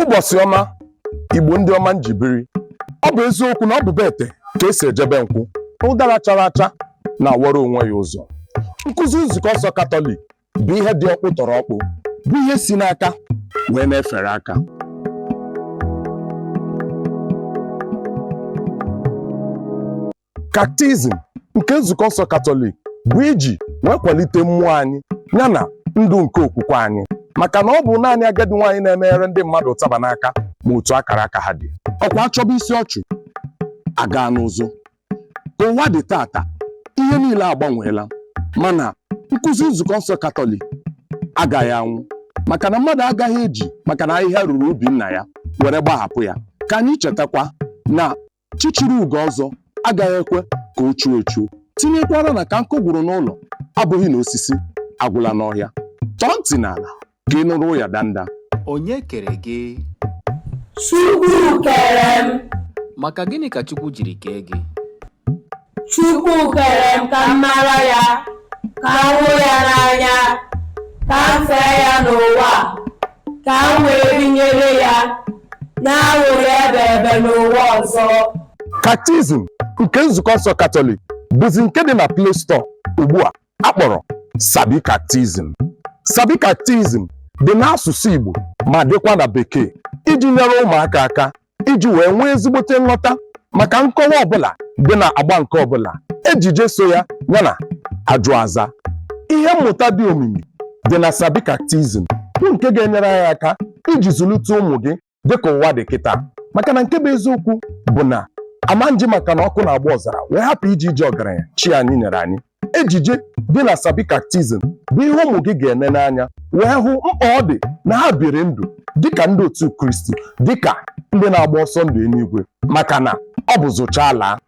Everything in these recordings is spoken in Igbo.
Ụbọchị ọma Igbo ndị ọma njibiri. Ọ bụ eziokwu na ọ bụ bete ka esi ejebe nkwụ, ụdara chara acha na-awọrọ onwe ya ụzọ. Nkụzi nzukọ nsọ Katọlik bụ ihe dị ọkpụ tọrọ ọkpụ, bụ ihe si n'aka wee na-efere aka. Catechism nke nzukọ nsọ Katọlik bụ iji wee kwalite mmụọ anyị yana ndụ nke okwukwe anyị, maka na ọ bụ naanị agadi nwaanyị na-emeghere ndị mmadụ ụtaba n'aka ma otu akara aka ha dị. Ọkwa achọba isi ọchụ aga n'ụzụ. Ka ụwa dị tata, ihe niile agbanweela, mana nkụzi nzukọ nsọ Katọlik agaghị anwụ, maka na mmadụ agaghị eji maka na ahịhịa ruru ubi nna ya were gbahapụ ya. Ka anyị chetakwa na chichiri ugo ọzọ agaghị ekwe ka o chuo echuo, tinyekwara na ka nkụ gwụrụ n'ụlọ abụghị na osisi agwụla n'ọhịa. Tọọ ntị n'ala ka ị nụrụ ya danda. Onye kere gị? Chukwu kere m. Maka gịnị ka Chukwu jiri kee gị? Chukwu kere m ka m mara ya, ka m hụ ya n'anya, ka m fee ya n'ụwa, ka m wee binyere ya na-ahụghị ebe n'ụwa ọzọ. Catechism nke nzukọ nsọ Katọlik bụzi nke dị na Play Store ugbu a akpọrọ Sabi Catechism. Sabi Catechism dị n'asụsụ Igbo ma dịkwa na Bekee, iji nyere ụmụaka aka iji wee nwee ezigbote nghọta maka nkọwa ọbụla dị na agba nke ọbụla, ejije so ya yana ajụ aza. Ihe mmụta dị omimi dị na Sabi Catechism bụ nke ga-enyere anyị aka iji zụlite ụmụ gị dịka ụwa dị kịta, maka na nke bụ eziokwu bụ na amanji maka na ọkụ na-agba ọzara wee hapụ iji ọgaranya chi anyị nyere anyị. Ejije dị na Sabi Catechism bụ ihe ụmụ gị ga-ene n'anya wee hụ mkpa ọ dị na ha biri ndụ dịka ndị otu Kristi, dịka ndị na-agba ọsọ ndụ eluigwe, maka na ọ bụ zụcha ala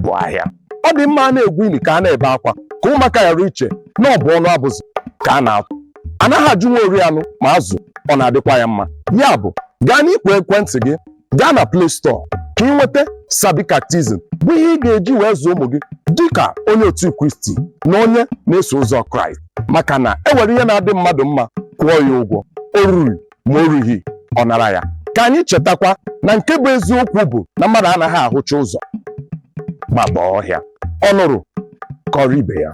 bụ ahịa. Ọ dị mma a na-egwu ili ka a na-ebe akwa, ka ụmụaka ghara iche na ọ bụ ọnụ abụzụ ka a na-atụ. Anaghị ajụ nwa orianụ ma azụ ọ na-adịkwa ya mma. Ya bụ, gaa n'ikpo ekwentị gị, gaa na Play Store ka ị nweta Sabi Catechism, bụ ihe ị ga-eji wee zụọ ụmụ gị dịka onye otu Kristi na onye na-eso ụzọ Kraịst, maka na e nwere ihe na-adị mmadụ mma kwụọ ya ụgwọ, o ruru ma o rughị ọ nara ya. Ka anyị chetakwa na nke bụ eziokwu bụ na mmadụ anaghị ahụcha ụzọ gbagba ọhịa, ọ nụrụ kọrọ ibe ya.